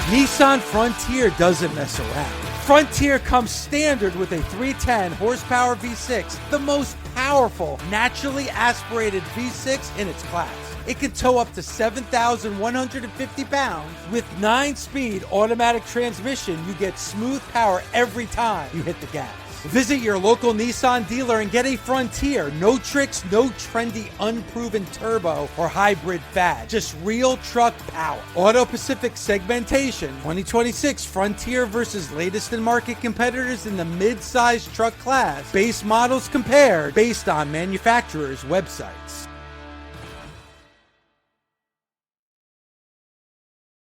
Nissan Frontier doesn't mess around. Frontier comes standard with a 310 horsepower V6, the most powerful, naturally aspirated V6 in its class. It can tow up to 7,150 pounds. With 9-speed automatic transmission, you get smooth power every time you hit the gas. Visit your local Nissan dealer and get a Frontier. No tricks, no trendy, unproven turbo or hybrid fad. Just real truck power. Auto Pacific segmentation. 2026 Frontier versus latest in market competitors in the mid-size truck class. Base models compared based on manufacturers' websites.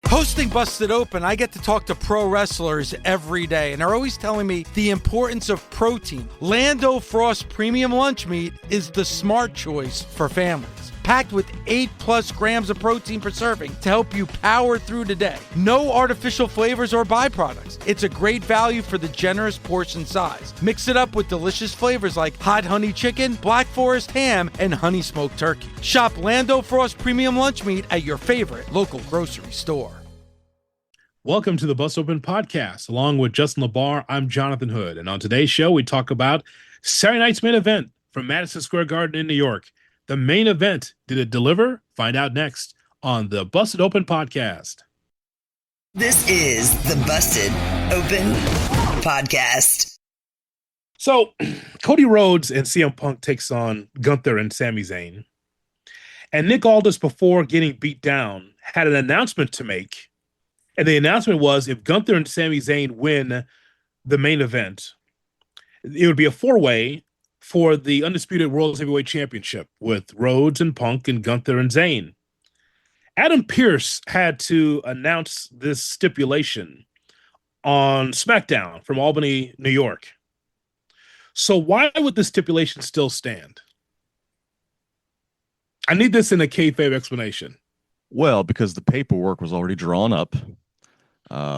Hosting Busted Open, I get to talk to pro wrestlers every day, and they're always telling me the importance of protein. Lando Frost Premium Lunch Meat is the smart choice for families. Packed with 8+ grams of protein per serving to help you power through the day. No artificial flavors or byproducts. It's a great value for the generous portion size. Mix it up with delicious flavors like hot honey chicken, black forest ham, and honey smoked turkey. Shop Lando Frost Premium Lunch Meat at your favorite local grocery store. Welcome to the Bust Open Podcast. Along with Justin LeBar, I'm Jonathan Hood. And on today's show, we talk about Saturday night's main event from Madison Square Garden in New York. The main event, did it deliver? Find out next on the Busted Open Podcast. This is the Busted Open Podcast. So, Cody Rhodes and CM Punk takes on Gunther and Sami Zayn. And Nick Aldis, before getting beat down, had an announcement to make. And the announcement was if Gunther and Sami Zayn win the main event, it would be a 4-way for the Undisputed World Heavyweight Championship with Rhodes and Punk and Gunther and Zayn. Adam Pearce had to announce this stipulation on SmackDown from Albany, New York. So why would the stipulation still stand? I need this in a kayfabe explanation. Well, because the paperwork was already drawn up.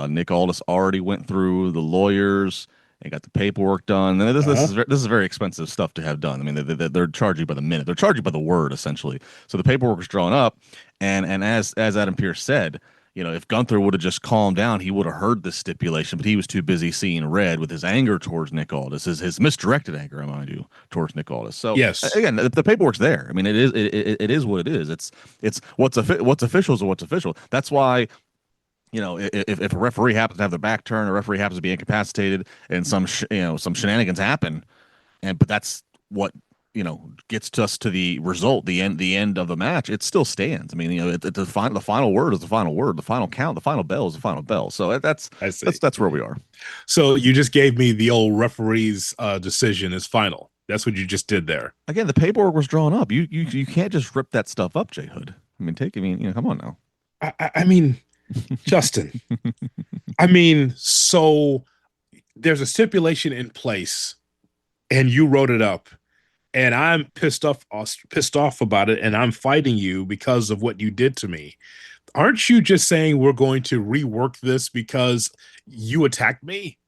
Nick Aldis already went through the lawyers and got the paperwork done. And this is very expensive stuff to have done. I mean, they're charging you by the minute. They're charging you by the word, essentially. So the paperwork was drawn up. And as Adam Pearce said, you know, if Gunther would have just calmed down, he would have heard this stipulation, but he was too busy seeing red with his anger towards Nick Aldis, his misdirected anger, I mind you, towards Nick Aldis. So yes, again, the paperwork's there. I mean, it is what it is. It's what's official is what's official. That's why, you know, if a referee happens to have their back turned, a referee happens to be incapacitated, and some shenanigans happen, but that's what, you know, gets us to the result, the end of the match, it still stands. I mean, you know, the final word is the final word, the final count, the final bell is the final bell. So that's where we are. So you just gave me the old referee's decision is final. That's what you just did there. Again, the paperwork was drawn up. You can't just rip that stuff up, Jay Hood. I mean, you know, come on now. I mean, Justin, so there's a stipulation in place and you wrote it up and I'm pissed off about it. And I'm fighting you because of what you did to me. Aren't you just saying we're going to rework this because you attacked me?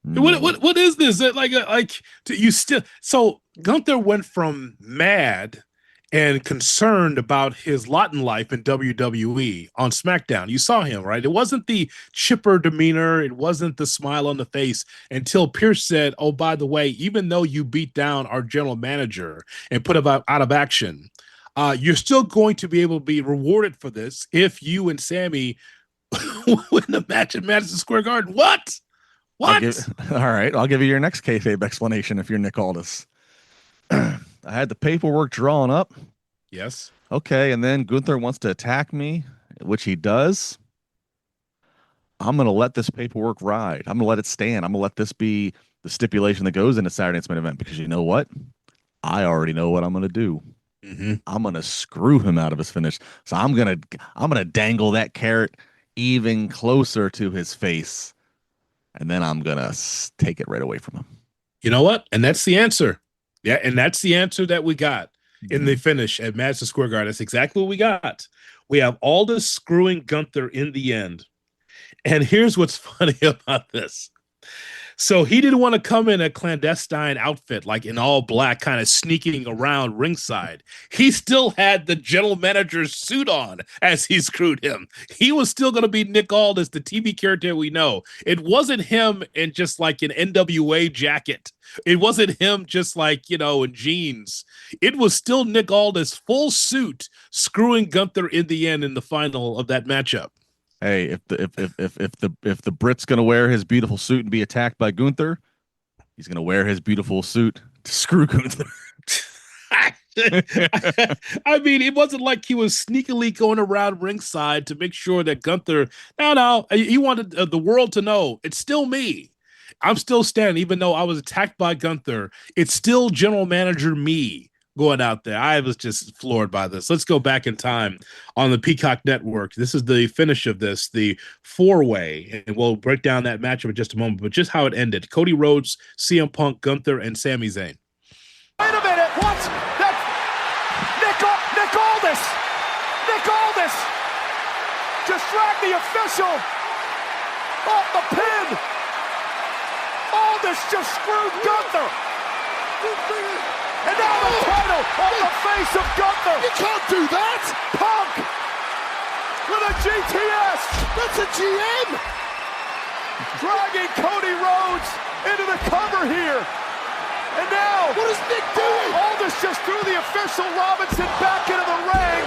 No. What is this? So Gunther went from mad and concerned about his lot in life in WWE on SmackDown. You saw him, right? It wasn't the chipper demeanor. It wasn't the smile on the face until Pierce said, oh, by the way, even though you beat down our general manager and put him out of action, you're still going to be able to be rewarded for this if you and Sammy win the match at Madison Square Garden. What? All right. I'll give you your next kayfabe explanation if you're Nick Aldis. I had the paperwork drawn up. Yes. Okay, and then Gunther wants to attack me, which he does. I'm going to let this paperwork ride. I'm going to let it stand. I'm going to let this be the stipulation that goes into Saturday night's main event because you know what? I already know what I'm going to do. Mm-hmm. I'm going to screw him out of his finish. So I'm going to dangle that carrot even closer to his face, and then I'm going to take it right away from him. You know what? And that's the answer. Yeah, and that's the answer that we got in the finish at Madison Square Garden. That's exactly what we got. We have Aldis screwing Gunther in the end. And here's what's funny about this. So he didn't want to come in a clandestine outfit, like in all black, kind of sneaking around ringside. He still had the general manager's suit on as he screwed him. He was still going to be Nick Aldis, the TV character we know. It wasn't him in just like an NWA jacket. It wasn't him just like, in jeans. It was still Nick Aldis, full suit, screwing Gunther in the end in the final of that matchup. Hey, if the Brit's gonna wear his beautiful suit and be attacked by Gunther, he's gonna wear his beautiful suit to screw Gunther. I mean, it wasn't like he was sneakily going around ringside to make sure that Gunther. No, he wanted the world to know it's still me. I'm still standing, even though I was attacked by Gunther. It's still general manager me going out there. I was just floored by this. Let's go back in time on the Peacock Network. This is the finish of this, the four-way, and we'll break down that matchup in just a moment, but just how it ended. Cody Rhodes, CM Punk, Gunther, and Sami Zayn. Wait a minute, what? That's Nick Aldis! Nick Aldis! Just dragged the official off the pin! Aldis just screwed Gunther! And now the title on the face of Gunther! You can't do that! Punk! With a GTS! That's a GM! Dragging Cody Rhodes into the cover here! And now... What is Nick doing? Aldis just threw the official Robinson back into the ring!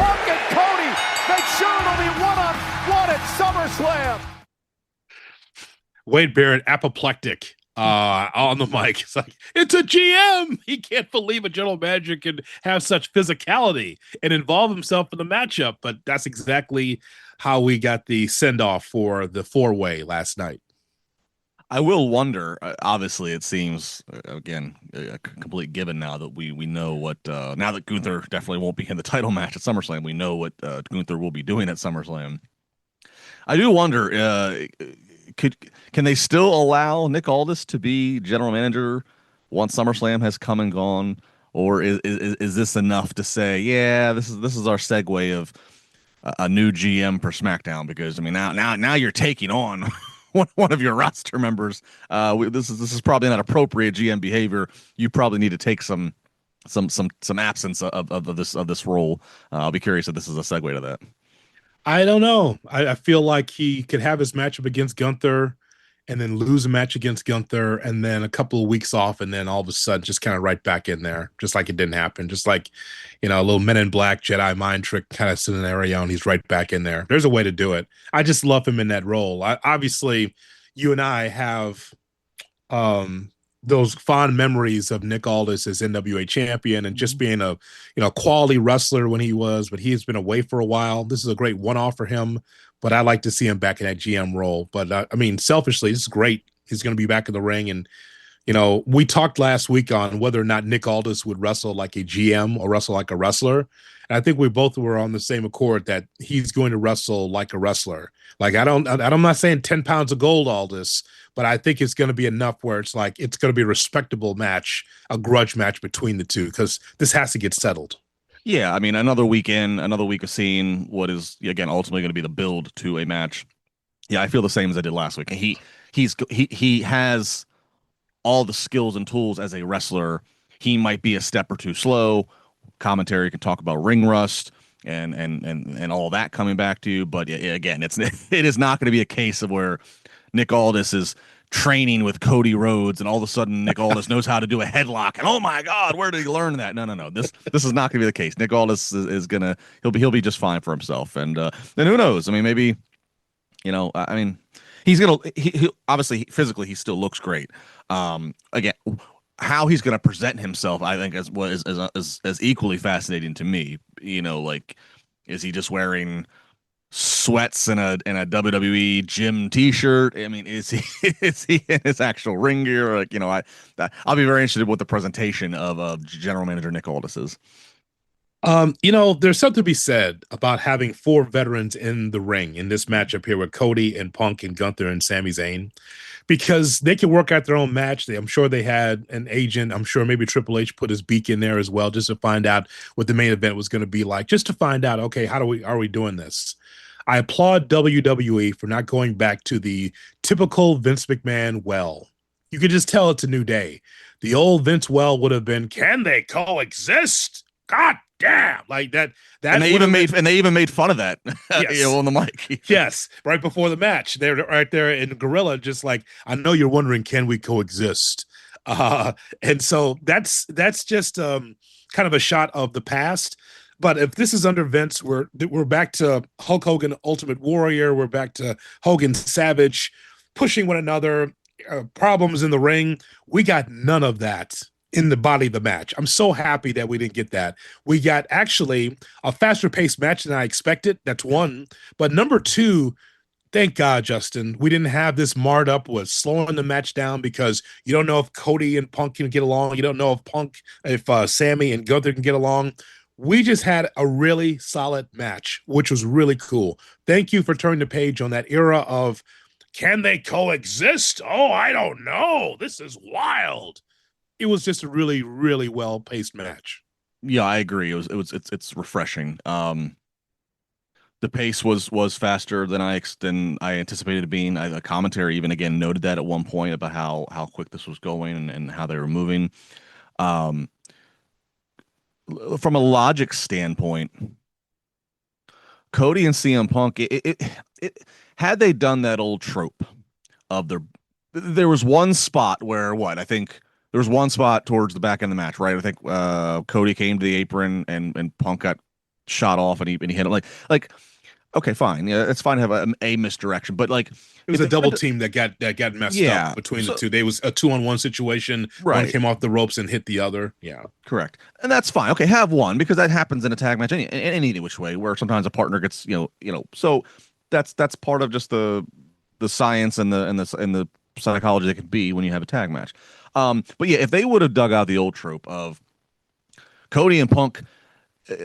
Punk and Cody make sure it'll be one-on-one at SummerSlam! Wade Barrett, apoplectic. On the mic. It's like, it's a GM. He can't believe a general manager can have such physicality and involve himself in the matchup. But that's exactly how we got the send-off for the four-way last night. I will wonder, obviously it seems, again, a complete given now that we know what, now that Gunther definitely won't be in the title match at SummerSlam, we know what Gunther will be doing at SummerSlam. I do wonder, can they still allow Nick Aldis to be general manager once SummerSlam has come and gone, or is this enough to say, yeah, this is our segue of a new GM for SmackDown? Because I mean, now you're taking on one of your roster members. This is probably not appropriate GM behavior. You probably need to take some absence of this role. I'll be curious if this is a segue to that. I don't know. I feel like he could have his matchup against Gunther and then lose a match against Gunther and then a couple of weeks off and then all of a sudden just kind of right back in there, just like it didn't happen. Just like, a little Men in Black Jedi mind trick kind of scenario, and he's right back in there. There's a way to do it. I just love him in that role. Obviously, you and I have those fond memories of Nick Aldis as NWA champion and just being a quality wrestler when he was, but he has been away for a while. This is a great one-off for him, but I like to see him back in that GM role. But I mean, selfishly, this is great. He's going to be back in the ring. And, we talked last week on whether or not Nick Aldis would wrestle like a GM or wrestle like a wrestler. And I think we both were on the same accord that he's going to wrestle like a wrestler. Like, I'm not saying 10 pounds of gold Aldis, but I think it's going to be enough where it's like it's going to be a respectable match, a grudge match between the two, because this has to get settled. Yeah, I mean, another week of seeing what is, again, ultimately going to be the build to a match. Yeah, I feel the same as I did last week. He has all the skills and tools as a wrestler. He might be a step or two slow. Commentary can talk about ring rust and all that coming back to you, but again, it is not going to be a case of where Nick Aldis is training with Cody Rhodes and all of a sudden Nick Aldis knows how to do a headlock and oh my God, where did he learn that? No. This is not going to be the case. Nick Aldis is gonna he'll be just fine for himself, and then who knows? I mean, maybe I mean he's gonna he obviously physically he still looks great. Again, how he's going to present himself, I think, is equally fascinating to me. Like, is he just wearing sweats and a WWE gym T-shirt? I mean, is he in his actual ring gear? Like, I'll be very interested in what the presentation of General Manager Nick Aldis is. There's something to be said about having four veterans in the ring in this matchup here with Cody and Punk and Gunther and Sami Zayn, because they can work out their own match. I'm sure they had an agent. I'm sure maybe Triple H put his beak in there as well, just to find out what the main event was going to be like, just to find out, okay, are we doing this? I applaud WWE for not going back to the typical Vince McMahon well. You could just tell it's a new day. The old Vince well would have been, can they coexist? God damn. Like that. And they even made fun of that. Yes. On the mic. Yes. Right before the match. They're right there in Gorilla, just like, I know you're wondering, can we coexist? And so that's just kind of a shot of the past. But if this is under Vince, we're back to Hulk Hogan Ultimate Warrior. We're back to Hogan Savage pushing one another, problems in the ring. We got none of that in the body of the match. I'm so happy that we didn't get that. We got actually a faster paced match than I expected. That's one. But number two, thank God, Justin, we didn't have this marred up with slowing the match down because you don't know if Cody and Punk can get along. You don't know if Sammy and Gunther can get along. We just had a really solid match, which was really cool. Thank you for turning the page on that era of, can they coexist? Oh, I don't know. This is wild. It was just a really, really well-paced match. Yeah, I agree. It's refreshing. The pace was faster than I anticipated it being. The commentary even again noted that at one point about how quick this was going and how they were moving. From a logic standpoint, Cody and CM Punk, it had they done that old trope of there was one spot where I think there was one spot towards the back end of the match, right? I think Cody came to the apron and Punk got shot off and he hit it like okay, fine, yeah, it's fine to have a misdirection, but like it was a double team that got messed up between the two. There was a 2-on-1 situation. Right. One came off the ropes and hit the other. Yeah, correct, and that's fine. Okay, have one because that happens in a tag match any which way, where sometimes a partner gets So that's part of just the science and the psychology that can be when you have a tag match. But yeah, if they would have dug out the old trope of Cody and Punk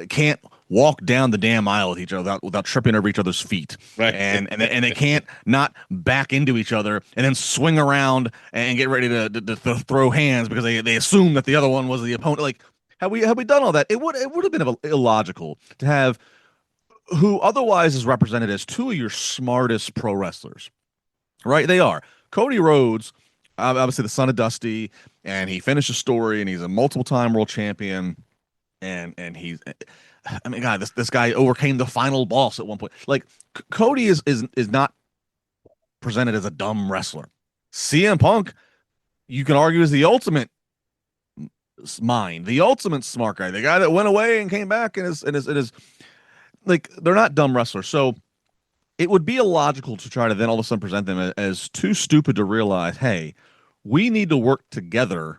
can't walk down the damn aisle with each other without tripping over each other's feet, right? And they can't not back into each other and then swing around and get ready to throw hands because they assume that the other one was the opponent. Like, have we done all that? It would have been illogical to have who otherwise is represented as two of your smartest pro wrestlers, right? They are Cody Rhodes, obviously the son of Dusty, and he finished a story and he's a multiple-time world champion. And he's, I mean, God, this guy overcame the final boss at one point. Like Cody is not presented as a dumb wrestler. CM Punk, you can argue, is the ultimate mind, the ultimate smart guy, the guy that went away and came back and is like, they're not dumb wrestlers. So it would be illogical to try to then all of a sudden present them as too stupid to realize, hey, we need to work together.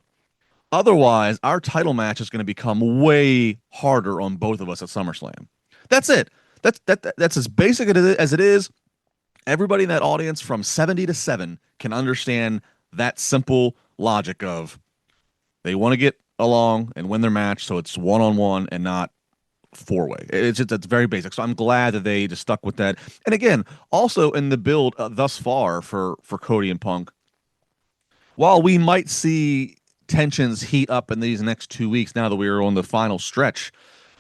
Otherwise, our title match is going to become way harder on both of us at SummerSlam. That's it. That's as basic as it is. Everybody in that audience from 70 to 7 can understand that simple logic of they want to get along and win their match, so it's one-on-one and not four-way. That's very basic. So I'm glad that they just stuck with that. And again, also in the build thus far for Cody and Punk, while we might see tensions heat up in these next 2 weeks now that we are on the final stretch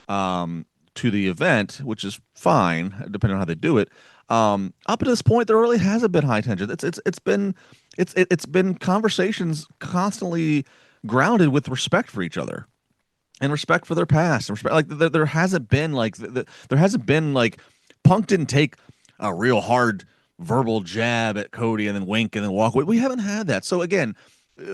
to the event, which is fine depending on how they do it. Up to this point, there really hasn't been high tension. It's been conversations constantly grounded with respect for each other and respect for their past. And respect, like there hasn't been like Punk didn't take a real hard verbal jab at Cody and then wink and then walk away. We haven't had that. So again,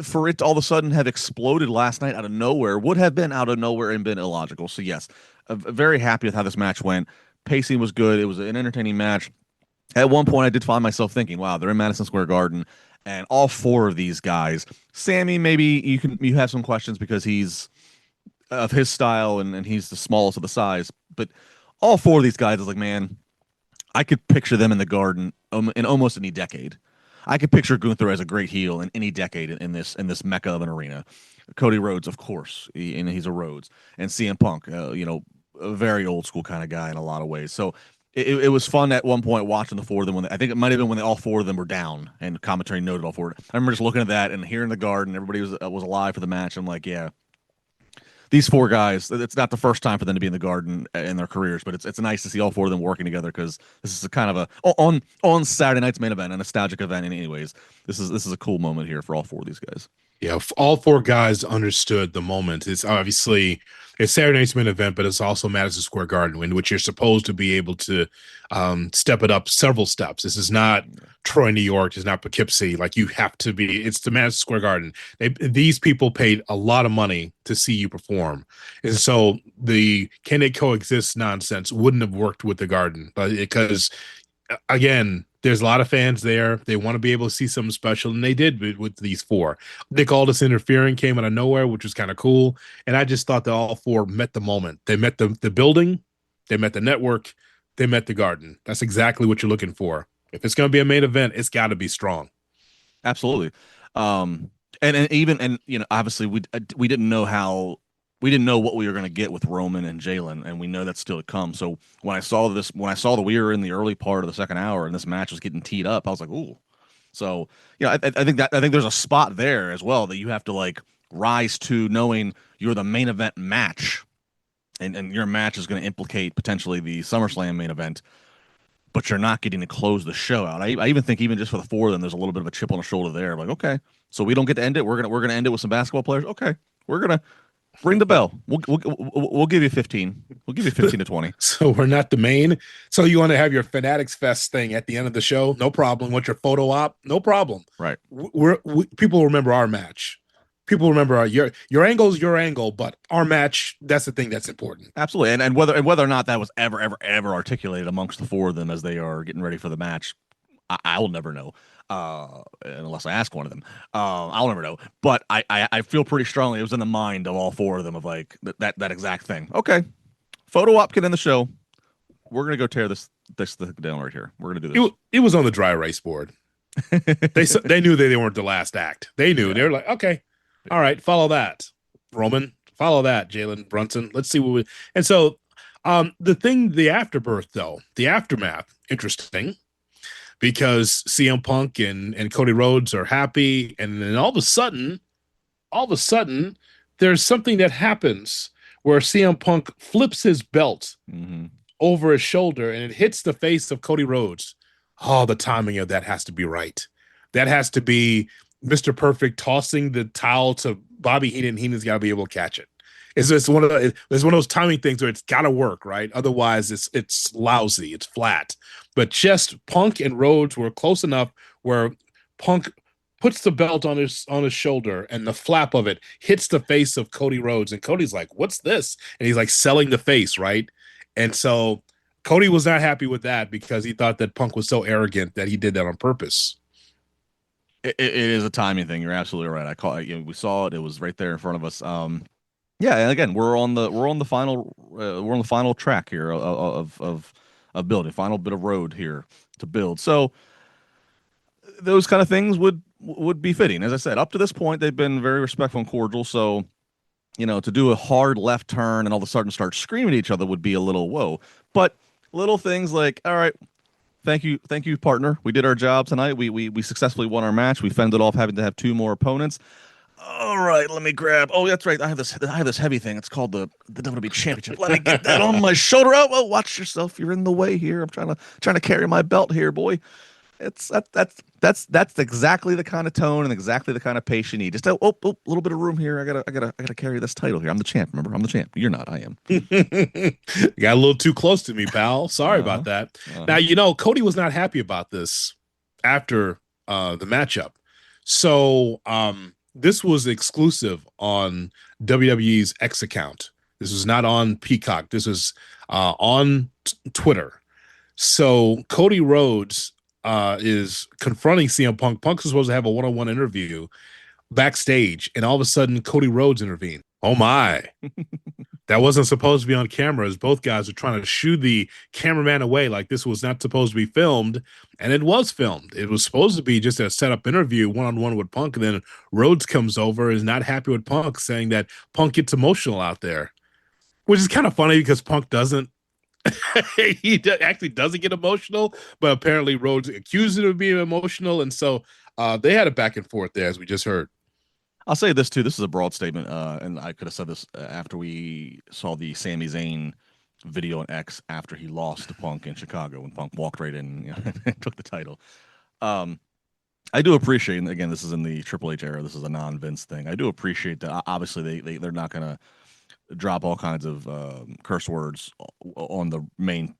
for it to all of a sudden have exploded last night out of nowhere would have been out of nowhere and been illogical. So yes, very happy with how this match went. Pacing was good. It was an entertaining match. At one point, I did find myself thinking, wow, they're in Madison Square Garden, and all four of these guys, Sammy, maybe you have some questions because he's of his style and he's the smallest of the size, but all four of these guys, I was like, man, I could picture them in the Garden in almost any decade. I could picture Gunther as a great heel in any decade in this mecca of an arena. Cody Rhodes, of course, he's a Rhodes, and CM Punk, a very old school kind of guy in a lot of ways. So it was fun at one point watching the four of them. I think it might have been when all four of them were down, and commentary noted all four. I remember just looking at that and hearing the Garden, everybody was alive for the match. I'm like, yeah, these four guys, it's not the first time for them to be in the Garden in their careers, but it's nice to see all four of them working together because this is a kind of a on Saturday night's main event, a nostalgic event. In anyways, this is a cool moment here for all four of these guys. Yeah, all four guys understood the moment. It's obviously it's Saturday night's main event, but it's also Madison Square Garden, in which you're supposed to be able to step it up several steps. This is not Troy, New York. It's not Poughkeepsie. Like you have to be. It's the Madison Square Garden. These people paid a lot of money to see you perform, and so the can they coexist nonsense wouldn't have worked with the Garden, but because again, there's a lot of fans there. They want to be able to see something special, and they did with these four. Nick Aldis interfering came out of nowhere, which was kind of cool. And I just thought that all four met the moment. They met the building, they met the network, they met the Garden. That's exactly what you're looking for. If it's going to be a main event, it's got to be strong. Absolutely. And obviously we didn't know what we were going to get with Roman and Jalen, and we know that's still to come. So when I saw that we were in the early part of the second hour and this match was getting teed up, I was like, ooh. So, I think there's a spot there as well that you have to like rise to, knowing you're the main event match, and your match is going to implicate potentially the SummerSlam main event, but you're not getting to close the show out. I even think even just for the four of them, there's a little bit of a chip on the shoulder there. Like, okay, so we don't get to end it. We're gonna end it with some basketball players. Okay, we're gonna ring the bell. We'll give you 15. We'll give you 15 to 20. So we're not the main. So you want to have your Fanatics Fest thing at the end of the show? No problem. Want your photo op? No problem. Right. People remember our match. People remember your angle's your angle, but our match, that's the thing that's important. Absolutely. And whether or not that was ever articulated amongst the four of them as they are getting ready for the match, I will never know. Unless I ask one of them, I'll never know. But I feel pretty strongly it was in the mind of all four of them of like that exact thing. Okay, photo op can end the show. We're gonna go tear this thing down right here. We're gonna do this. It was on the dry erase board. they knew they weren't the last act. They knew. They were like, okay, all right, follow that, Roman. Follow that, Jalen Brunson. Let's see what we. And so, the afterbirth though, the aftermath, interesting. Because CM Punk and Cody Rhodes are happy, and then all of a sudden, there's something that happens where CM Punk flips his belt over his shoulder, and it hits the face of Cody Rhodes. Oh, the timing of that has to be right. That has to be Mr. Perfect tossing the towel to Bobby Heenan. Heenan's got to be able to catch it. It's one of those timing things where it's got to work, right? Otherwise, it's lousy, it's flat. But just Punk and Rhodes were close enough where Punk puts the belt on his shoulder, and the flap of it hits the face of Cody Rhodes, and Cody's like, "What's this?" And he's like selling the face, right? And so Cody was not happy with that because he thought that Punk was so arrogant that he did that on purpose. It is a timing thing. You're absolutely right. We saw it. It was right there in front of us. Yeah, and again, we're on the final track here of building, final bit of road here to build. So those kind of things would be fitting. As I said, up to this point, they've been very respectful and cordial. So, to do a hard left turn and all of a sudden start screaming at each other would be a little whoa. But little things like, all right, thank you, partner. We did our job tonight. We successfully won our match. We fended off having to have two more opponents. All right, let me grab. Oh, that's right. I have this heavy thing. It's called the WWE Championship. Let me get that on my shoulder. Oh, watch yourself. You're in the way here. I'm trying to carry my belt here, boy. That's exactly the kind of tone and exactly the kind of pace you need. Just a little bit of room here. I gotta carry this title here. I'm the champ. Remember, I'm the champ. You're not. I am. You got a little too close to me, pal. Sorry about that. Now Cody was not happy about this after the matchup. So this was exclusive on WWE's X account. This was not on Peacock. This was on Twitter. So Cody Rhodes is confronting CM Punk. Punk was supposed to have a one-on-one interview backstage, and all of a sudden Cody Rhodes intervened. Oh my. That wasn't supposed to be on camera, as both guys are trying to shoo the cameraman away like this was not supposed to be filmed, and it was filmed. It was supposed to be just a set-up interview one-on-one with Punk, and then Rhodes comes over and is not happy with Punk, saying that Punk gets emotional out there, which is kind of funny because Punk doesn't. Actually doesn't get emotional, but apparently Rhodes accused him of being emotional, and so they had a back and forth there, as we just heard. I'll say this too. This is a broad statement, and I could have said this after we saw the Sami Zayn video on X after he lost to Punk in Chicago when Punk walked right in and took the title. I do appreciate, and again, this is in the Triple H era. This is a non-Vince thing. I do appreciate that. Obviously, they're not going to drop all kinds of curse words on their main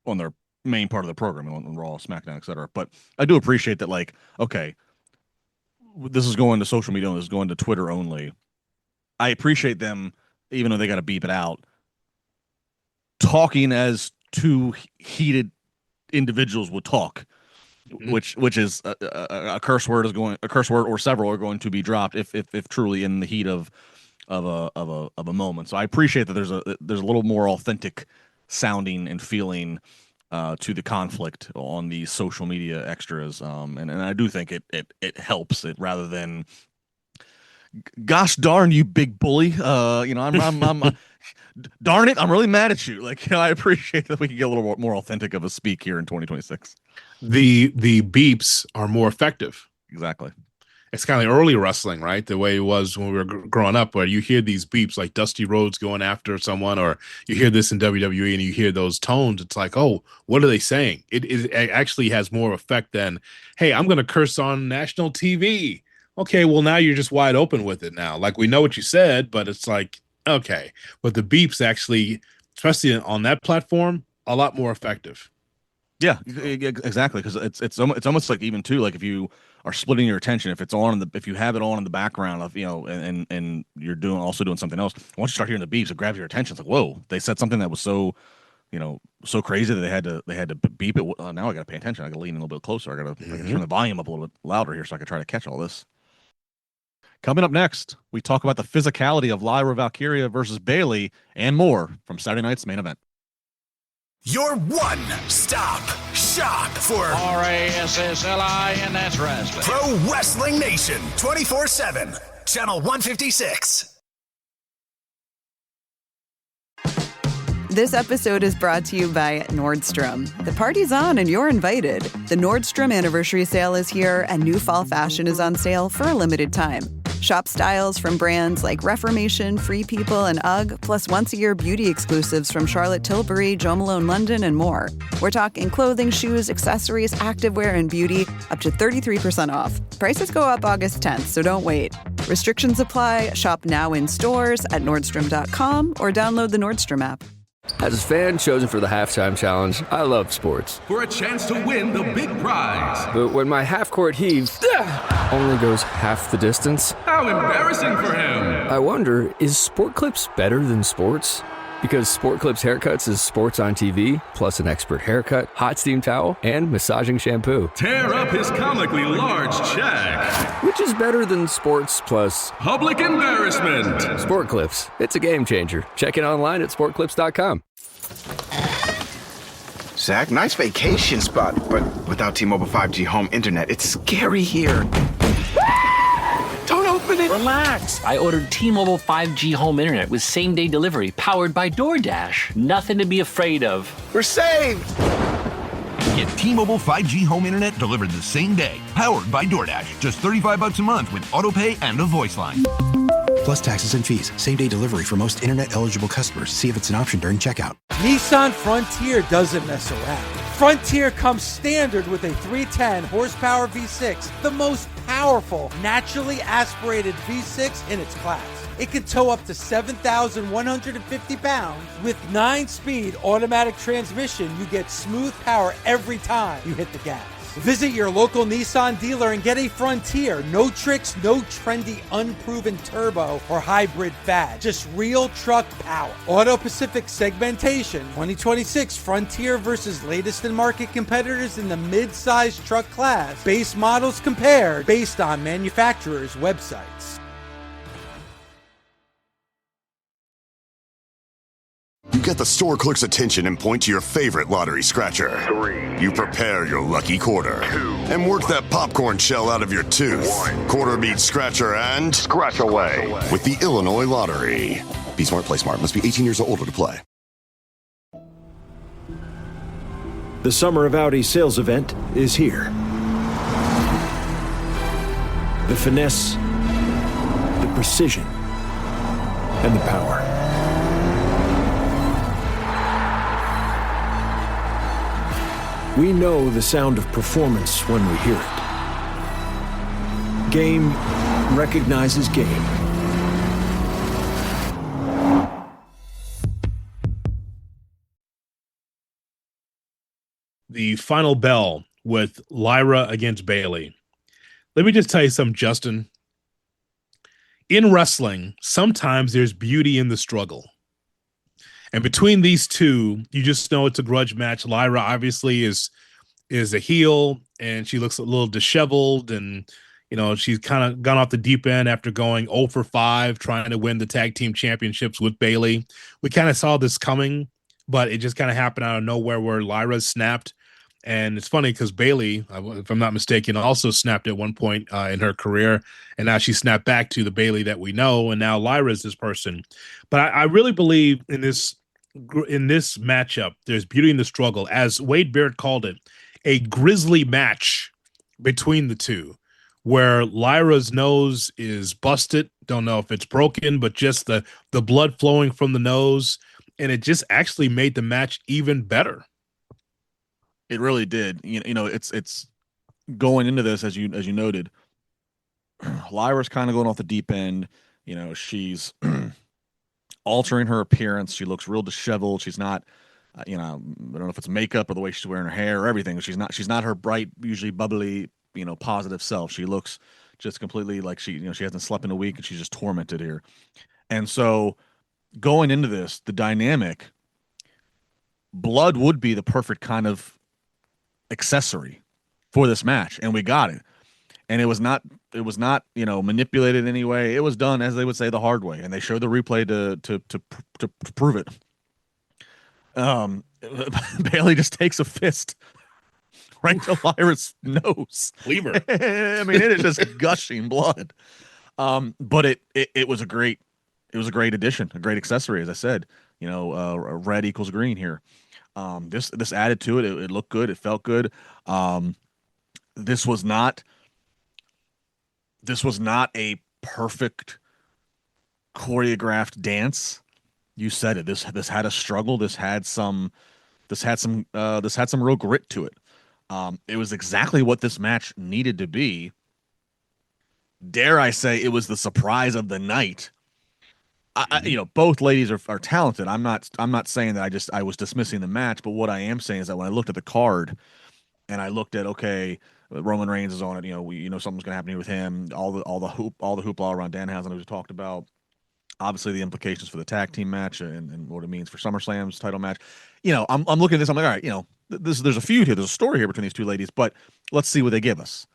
part of the program, on Raw, SmackDown, etc. But I do appreciate that. Like, okay, this is going to social media, this is going to Twitter only. I appreciate them, even though they got to beep it out, talking as two heated individuals would talk. Which is a curse word or several are going to be dropped if truly in the heat of a moment. So I appreciate that there's a little more authentic sounding and feeling to the conflict on these social media extras, and I do think it helps it rather than gosh darn you big bully, I'm darn it, I'm really mad at you. Like, I appreciate that we can get a little more authentic of a speak here in 2026. The beeps are more effective. Exactly. It's kind of like early wrestling, right? The way it was when we were growing up, where you hear these beeps like Dusty Rhodes going after someone, or you hear this in WWE and you hear those tones. It's like, oh, what are they saying? It actually has more effect than, hey, I'm going to curse on national TV. Okay, well, now you're just wide open with it now. Like, we know what you said, but it's like, okay. But the beeps actually, especially on that platform, a lot more effective. Yeah, exactly. Because it's almost like, even too, like if you are splitting your attention, if you have it on in the background of, and you're also doing something else, once you start hearing the beeps, it grabs your attention. It's like, whoa, they said something that was so crazy that they had to beep it. Now I got to pay attention. I got to lean in a little bit closer. I got to turn the volume up a little bit louder here so I can try to catch all this. Coming up next, we talk about the physicality of Lyra Valkyria versus Bayley and more from Saturday night's main event. Your one-stop shop for RASSLINS Wrestling. Pro Wrestling Nation 24/7. Channel 156. This episode is brought to you by Nordstrom. The party's on and you're invited. The Nordstrom Anniversary Sale is here and new fall fashion is on sale for a limited time. Shop styles from brands like Reformation, Free People, and UGG, plus once-a-year beauty exclusives from Charlotte Tilbury, Jo Malone London, and more. We're talking clothing, shoes, accessories, activewear, and beauty, up to 33% off. Prices go up August 10th, so don't wait. Restrictions apply. Shop now in stores at Nordstrom.com or download the Nordstrom app. As a fan chosen for the halftime challenge, I love sports. For a chance to win the big prize. But when my half-court heave only goes half the distance... How embarrassing for him! I wonder, is Sport Clips better than sports? Because Sport Clips Haircuts is sports on TV, plus an expert haircut, hot steam towel, and massaging shampoo. Tear up his comically large check. Which is better than sports plus... public embarrassment. Sport Clips. It's a game changer. Check it online at sportclips.com. Zach, nice vacation spot, but without T-Mobile 5G home internet, it's scary here. Don't open it! Relax. I ordered T-Mobile 5G home internet with same-day delivery powered by DoorDash. Nothing to be afraid of. We're saved! Get T-Mobile 5G home internet delivered the same day, powered by DoorDash. Just $35 a month with autopay and a voice line. Plus taxes and fees. Same-day delivery for most internet-eligible customers. See if it's an option during checkout. Nissan Frontier doesn't mess around. Frontier comes standard with a 310 horsepower V6, the most powerful, naturally aspirated V6 in its class. It can tow up to 7,150 pounds. With 9-speed automatic transmission, you get smooth power every time you hit the gas. Visit your local Nissan dealer and get a Frontier. No tricks, no trendy, unproven turbo or hybrid fad. Just real truck power. Auto Pacific segmentation. 2026 Frontier versus latest in market competitors in the mid-size truck class. Base models compared based on manufacturers' websites. You get the store clerk's attention and point to your favorite lottery scratcher. 3. You prepare your lucky quarter. 2. And work that popcorn shell out of your tooth. 1. Quarter beat scratcher and scratch away with the Illinois Lottery. Be smart, play smart. Must be 18 years or older to play. The Summer of Audi sales event is here. The finesse, precision, and the power. We know the sound of performance when we hear it. Game recognizes game. The final bell with Lyra against Bailey. Let me just tell you something, Justin. In wrestling, sometimes there's beauty in the struggle. And between these two, you just know it's a grudge match. Lyra obviously is a heel, and she looks a little disheveled, and she's kind of gone off the deep end after going 0 for 5 trying to win the tag team championships with Bailey. We kind of saw this coming, but it just kind of happened out of nowhere where Lyra snapped. And it's funny because Bailey, if I'm not mistaken, also snapped at one point in her career, and now she snapped back to the Bailey that we know, and now Lyra is this person. But I really believe in this matchup, there's beauty in the struggle, as Wade Barrett called it, a grisly match between the two, where Lyra's nose is busted. Don't know if it's broken, but just the blood flowing from the nose, and it just actually made the match even better. It really did. It's going into this, as you noted, Lyra's kind of going off the deep end. She's altering her appearance. She looks real disheveled. She's not, I don't know if it's makeup or the way she's wearing her hair or everything. She's not her bright, usually bubbly, positive self. She looks just completely like she hasn't slept in a week and she's just tormented here. And so going into this, the dynamic, blood would be the perfect kind of accessory for this match, and we got it. And it was not manipulated in any way. It was done, as they would say, the hard way, and they showed the replay to prove it. Bailey just takes a fist right to Lyra's nose. Cleaver. I mean, it is just gushing blood. But it was a great addition, a great accessory, as I said. Red equals green here. This added to it. It looked good. It felt good. This was not a perfect choreographed dance. You said it. This had a struggle. This had some real grit to it. It was exactly what this match needed to be. Dare I say, it was the surprise of the night. Both ladies are talented. I'm not saying that I was dismissing the match, but what I am saying is that when I looked at the card and I looked at, okay, Roman Reigns is on it, something's gonna happen here with him, all the hoopla around Danhausen we talked about, obviously the implications for the tag team match and what it means for SummerSlam's title match. I'm looking at this, I'm like, all right, there's a feud here, there's a story here between these two ladies, but let's see what they give us.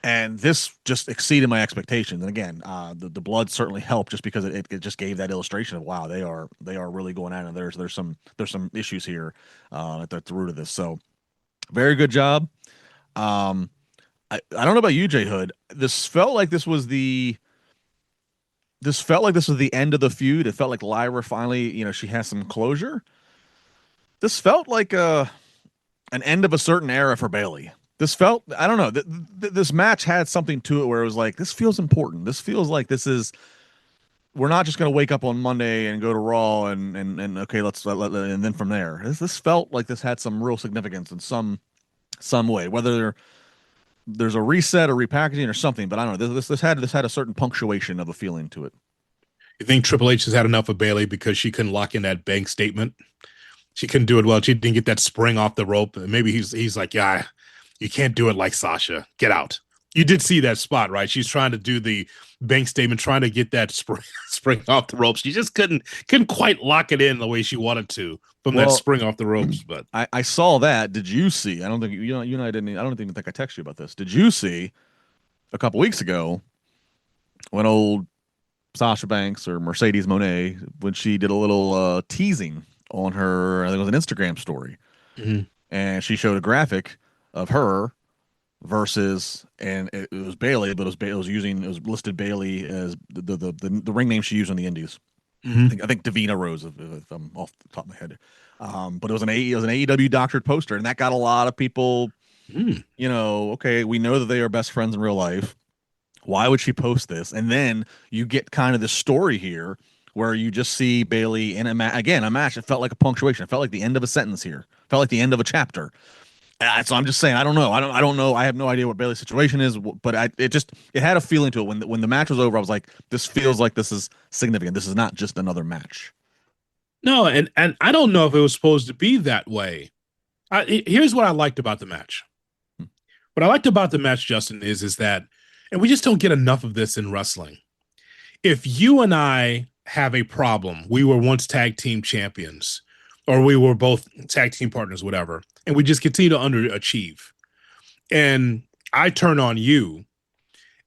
And this just exceeded my expectations. And again, the blood certainly helped, just because it just gave that illustration of, wow, they are really going at it. There's some issues here at the root of this. So very good job. I don't know about you, J Hood. This felt like this was the end of the feud. It felt like Lyra finally, she has some closure. This felt like an end of a certain era for Bailey. This felt, I don't know, this match had something to it where it was like, this feels important. This feels like we're not just going to wake up on Monday and go to Raw and okay, and then from there. This felt like this had some real significance in some way, whether there's a reset or repackaging or something, but I don't know. This had a certain punctuation of a feeling to it. You think Triple H has had enough of Bailey because she couldn't lock in that bank statement? She couldn't do it well. She didn't get that spring off the rope. Maybe he's like, yeah, you can't do it like Sasha. Get out. You did see that spot, right? She's trying to do the bank statement, trying to get that spring off the ropes. She just couldn't quite lock it in the way she wanted to from that spring off the ropes. But I saw that. Did you see? I don't think you and I didn't. I don't even think I texted you about this. Did you see a couple weeks ago when old Sasha Banks or Mercedes Moné, when she did a little teasing on her, I think it was an Instagram story, and she showed a graphic of her versus, and it was Bailey, but it was listed Bailey as the ring name she used on the Indies. I think Davina Rose, if I'm off the top of my head. But it was an AEW doctored poster, and that got a lot of people. Okay, we know that they are best friends in real life. Why would she post this? And then you get kind of this story here where you just see Bayley in a match. It felt like a punctuation. It felt like the end of a sentence here. It felt like the end of a chapter. So I'm just saying, I don't know. I don't know. I have no idea what Bayley's situation is, but it had a feeling to it when the match was over. I was like, this feels like this is significant. This is not just another match. No, and I don't know if it was supposed to be that way. Here's what I liked about the match. What I liked about the match, Justin, is that, and we just don't get enough of this in wrestling. If you and I have a problem, we were once tag team champions, or we were both tag team partners, whatever, and we just continue to underachieve. And I turn on you,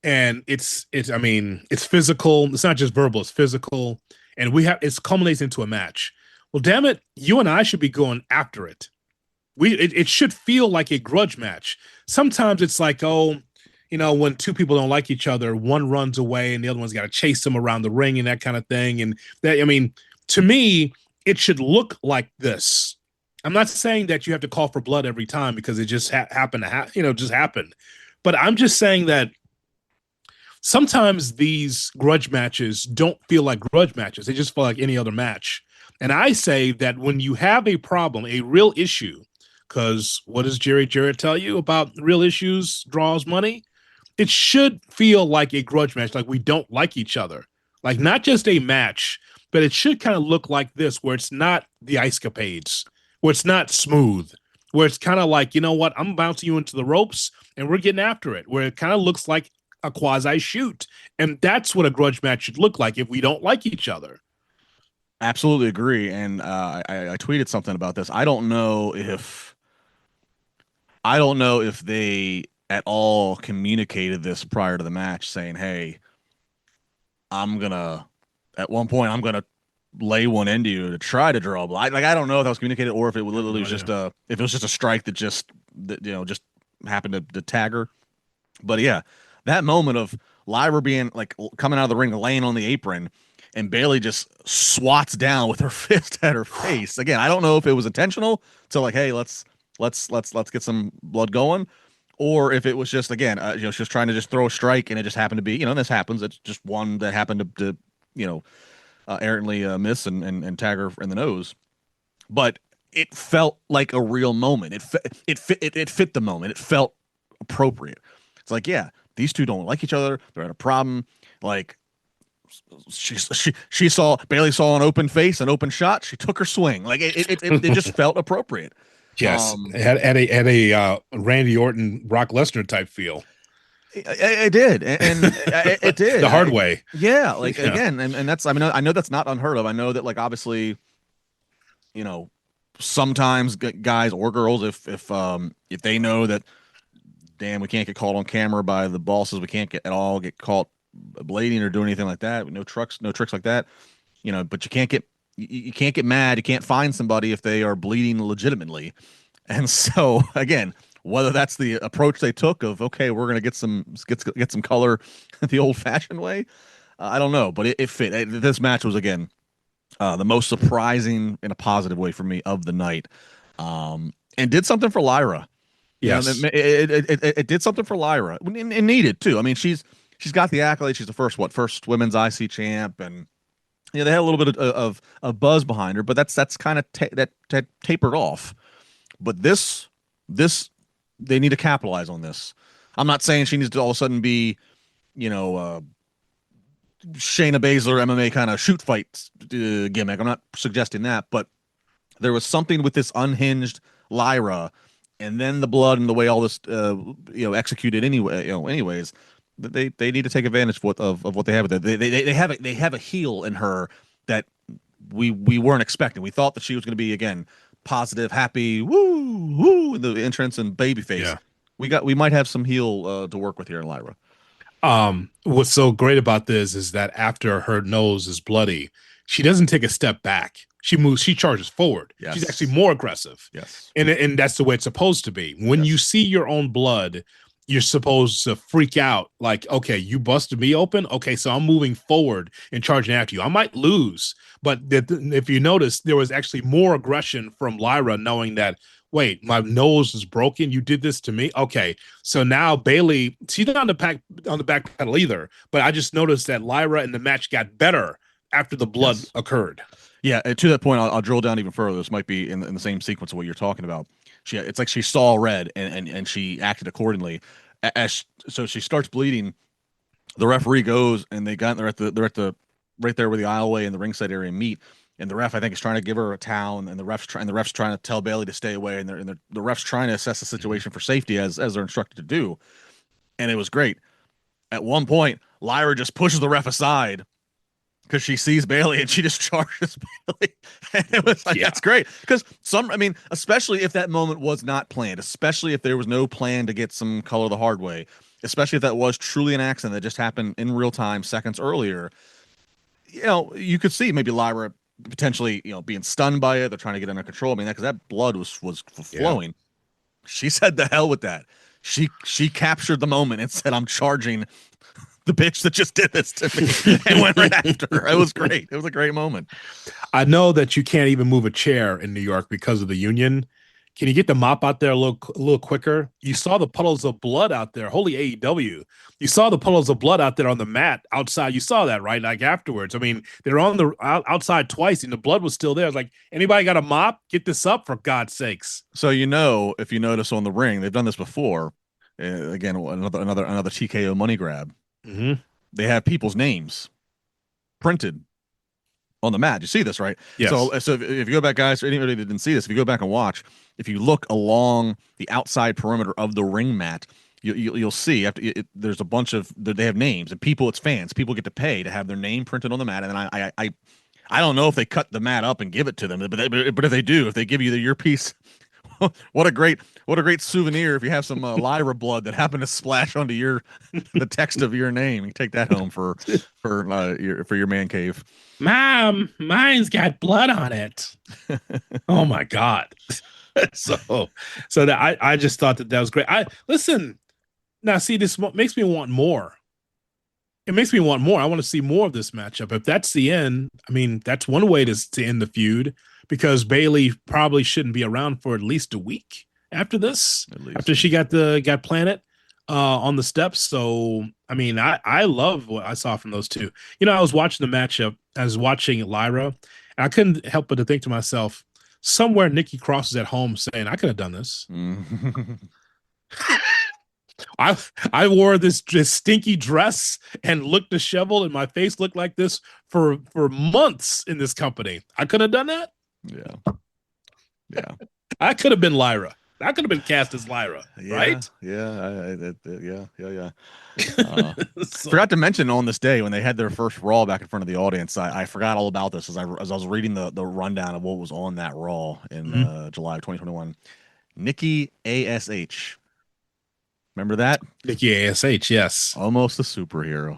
and it's physical. It's not just verbal, it's physical. And it culminates into a match. Well, damn it, you and I should be going after it. It should feel like a grudge match. Sometimes it's like, when two people don't like each other, one runs away and the other one's got to chase them around the ring and that kind of thing. And to me, it should look like this. I'm not saying that you have to call for blood every time because it just happened to just happened. But I'm just saying that sometimes these grudge matches don't feel like grudge matches. They just feel like any other match. And I say that when you have a problem, a real issue, because what does Jerry Jarrett tell you about real issues draws money? It should feel like a grudge match, like we don't like each other. Like not just a match, but it should kind of look like this, where it's not the ice capades, where it's not smooth, where it's kind of like, you know what, I'm bouncing you into the ropes and we're getting after it, where it kind of looks like a quasi shoot. And that's what a grudge match should look like if we don't like each other. Absolutely agree. And I tweeted something about this. I don't know if they at all communicated this prior to the match, saying, hey, at one point I'm gonna lay one into you to try to draw a blood. I don't know if that was communicated or if it literally was just if it was just a strike that just happened to tag her. But yeah, that moment of Lyra being like coming out of the ring, laying on the apron, and Bayley just swats down with her fist at her face. Again, I don't know if it was intentional to like, hey, let's get some blood going, or if it was just, again, she was trying to just throw a strike and it just happened to be, this happens. It's just one that happened to errantly miss and tag her in the nose. But it felt like a real moment. It fit the moment. It felt appropriate. It's like, yeah, these two don't like each other. They're at a problem. Like, Bayley saw an open face, an open shot. She took her swing. Like it just felt appropriate. Yes, it had a Randy Orton, Brock Lesnar type feel. It did, and it did the hard way. Yeah, like again, and that's. I mean, I know that's not unheard of. I know that, like, obviously, sometimes guys or girls, if they know that, damn, we can't get caught on camera by the bosses, we can't get caught blading or doing anything like that. No tricks like that. But you can't get mad. You can't find somebody if they are bleeding legitimately. And so, again, whether that's the approach they took of, okay, we're going to get some color the old fashioned way, I don't know, but it fit. This match was, again, the most surprising in a positive way for me of the night, and did something for Lyra. Yes, it did something for Lyra, and needed too. I mean, she's got the accolade. She's the first women's IC champ, and they had a little bit of buzz behind her, but that's kind of that tapered off. But this they need to capitalize on this. I'm not saying she needs to all of a sudden be, Shayna Baszler MMA kind of shoot fight gimmick. I'm not suggesting that, but there was something with this unhinged Lyra, and then the blood and the way all this executed anyway. Anyways, they need to take advantage of what they have with it. They have a heel in her that we weren't expecting. We thought that she was going to be, again, positive, happy, woo in the entrance and babyface. Yeah. We might have some heel to work with here in Lyra. What's so great about this is that after her nose is bloody, she doesn't take a step back. She charges forward. Yes. She's actually more aggressive. Yes. And that's the way it's supposed to be. When you see your own blood, you're supposed to freak out. Like, okay, you busted me open. Okay, so I'm moving forward and charging after you. I might lose, but if you notice, there was actually more aggression from Lyra, knowing that, wait, my nose is broken. You did this to me. Okay. So now Bailey, she's not on the back pedal either, but I just noticed that Lyra in the match got better after the blood occurred. Yeah. And to that point, I'll drill down even further. This might be in the same sequence of what you're talking about. It's like she saw red and she acted accordingly. So she starts bleeding. The referee goes and they're at the right there where the aisleway and the ringside area meet. And the ref, I think, is trying to give her a towel, and the ref's trying to tell Bailey to stay away, and the ref's trying to assess the situation for safety as they're instructed to do. And it was great. At one point, Lyra just pushes the ref aside because she sees Bailey and she just charges Bailey. And it was like, that's great. Because especially if that moment was not planned, especially if there was no plan to get some color the hard way, especially if that was truly an accident that just happened in real time seconds earlier, you could see maybe Lyra potentially, being stunned by it. They're trying to get under control. I mean, because that blood was flowing. Yeah. She said, "The hell with that." She captured the moment and said, "I'm charging the bitch that just did this to me," and went right after her. It was great. It was a great moment. I know that you can't even move a chair in New York because of the union. Can you get the mop out there a little quicker? You saw the puddles of blood out there. Holy AEW. You saw the puddles of blood out there on the mat outside. You saw that, right? Like afterwards. I mean, they're on the outside twice and the blood was still there. I was like, anybody got a mop? Get this up for God's sakes. So, if you notice on the ring, they've done this before. Again, another TKO money grab. Mm-hmm. They have people's names printed on the mat. You see this, right? Yes. So if you go back, guys, or anybody that didn't see this, if you go back and watch, if you look along the outside perimeter of the ring mat, you'll see there's a bunch of, they have names, and it's fans. People get to pay to have their name printed on the mat. And then I don't know if they cut the mat up and give it to them, but if they do, if they give you your piece, what a great souvenir. If you have some Lyra blood that happened to splash onto the text of your name, you take that home for your man cave. Mom, mine's got blood on it. Oh my God. So that I just thought that was great. Listen, now see, this makes me want more. It makes me want more. I want to see more of this matchup. If that's the end, I mean, that's one way to end the feud, because Bailey probably shouldn't be around for at least a week after this, after she got Planet on the steps. So, I mean, I love what I saw from those two. I was watching the matchup. I was watching Lyra, and I couldn't help but to think to myself, somewhere Nikki Cross is at home saying, I could have done this. I wore this stinky dress and looked disheveled, and my face looked like this for months in this company. I could have done that. Yeah. I could have been Lyra. I could have been cast as Lyra, right? Yeah. Forgot to mention on this day when they had their first Raw back in front of the audience, I forgot all about this as I was reading the rundown of what was on that Raw in July of 2021. Nikki ASH. Remember that? Nikki ASH, yes. Almost a superhero.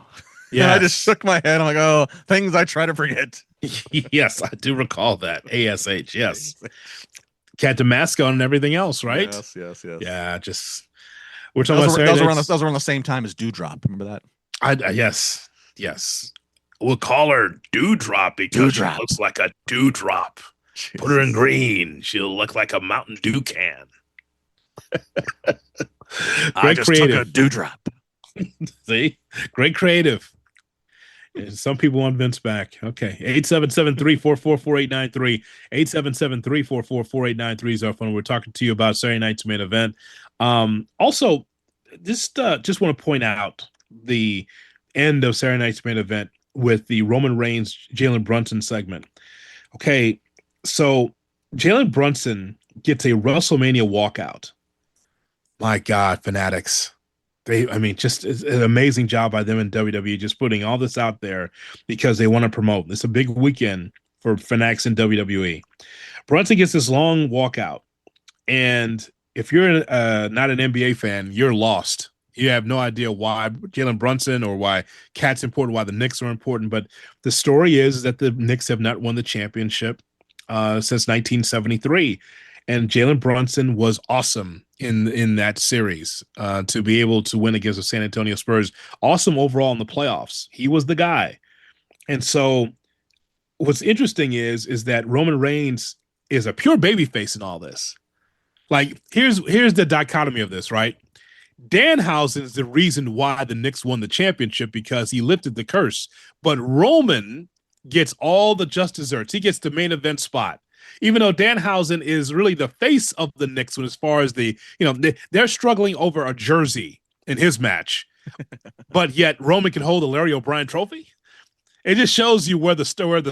Yeah. I just shook my head. I'm like, oh, things I try to forget. Yes, I do recall that. ASH, yes. Cat Damasco and everything else, right? Yes. Yeah, just we're talking about those were around the same time as Dewdrop. Remember that? Yes. We'll call her Dewdrop because she looks like a dewdrop. Jesus. Put her in green. She'll look like a Mountain Dew can. I just took a dewdrop. See? Great creative. Some people want Vince back. Okay. 877-344-4893. 877-344-4893 is our phone. We're talking to you about Saturday night's main event. Also, just want to point out the end of Saturday night's main event with the Roman Reigns, Jalen Brunson segment. Okay. So Jalen Brunson gets a WrestleMania walkout. My God, fanatics. Just an amazing job by them in WWE, just putting all this out there because they want to promote. It's a big weekend for fanatics in WWE. Brunson gets this long walkout, and if you're not an NBA fan, you're lost. You have no idea why Jalen Brunson or why Cat's important, why the Knicks are important. But the story is that the Knicks have not won the championship since 1973. And Jalen Brunson was awesome in that series to be able to win against the San Antonio Spurs. Awesome overall in the playoffs. He was the guy. And so what's interesting is that Roman Reigns is a pure babyface in all this. Like, here's the dichotomy of this, right? Danhausen is the reason why the Knicks won the championship because he lifted the curse. But Roman gets all the just desserts. He gets the main event spot. Even though Danhausen is really the face of the Knicks as far as they're struggling over a jersey in his match. But yet Roman can hold the Larry O'Brien trophy. It just shows you where the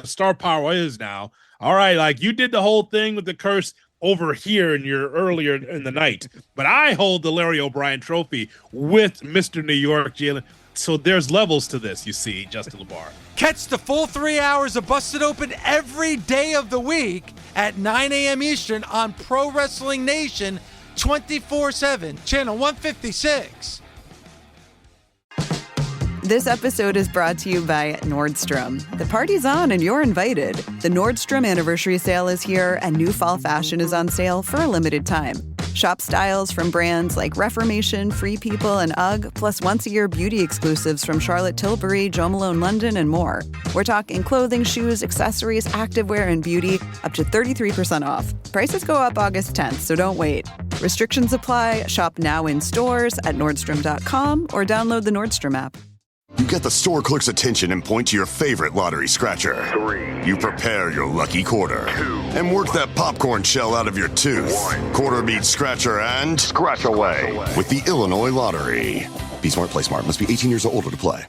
star power is now. All right, like you did the whole thing with the curse over here earlier in the night, but I hold the Larry O'Brien trophy with Mr. New York, Jalen. So there's levels to this, you see, Justin LeBar. Catch the full 3 hours of Busted Open every day of the week at 9 a.m. Eastern on Pro Wrestling Nation 24/7, channel 156. This episode is brought to you by Nordstrom. The party's on and you're invited. The Nordstrom anniversary sale is here and new fall fashion is on sale for a limited time. Shop styles from brands like Reformation, Free People, and UGG, plus once-a-year beauty exclusives from Charlotte Tilbury, Jo Malone London, and more. We're talking clothing, shoes, accessories, activewear, and beauty, up to 33% off. Prices go up August 10th, so don't wait. Restrictions apply. Shop now in stores at Nordstrom.com or download the Nordstrom app. You get the store clerk's attention and point to your favorite lottery scratcher. 3. You prepare your lucky quarter. 2. And work that popcorn shell out of your tooth. 1. Quarter beat scratcher and scratch away with the Illinois Lottery. Be smart, play smart. Must be 18 years or older to play.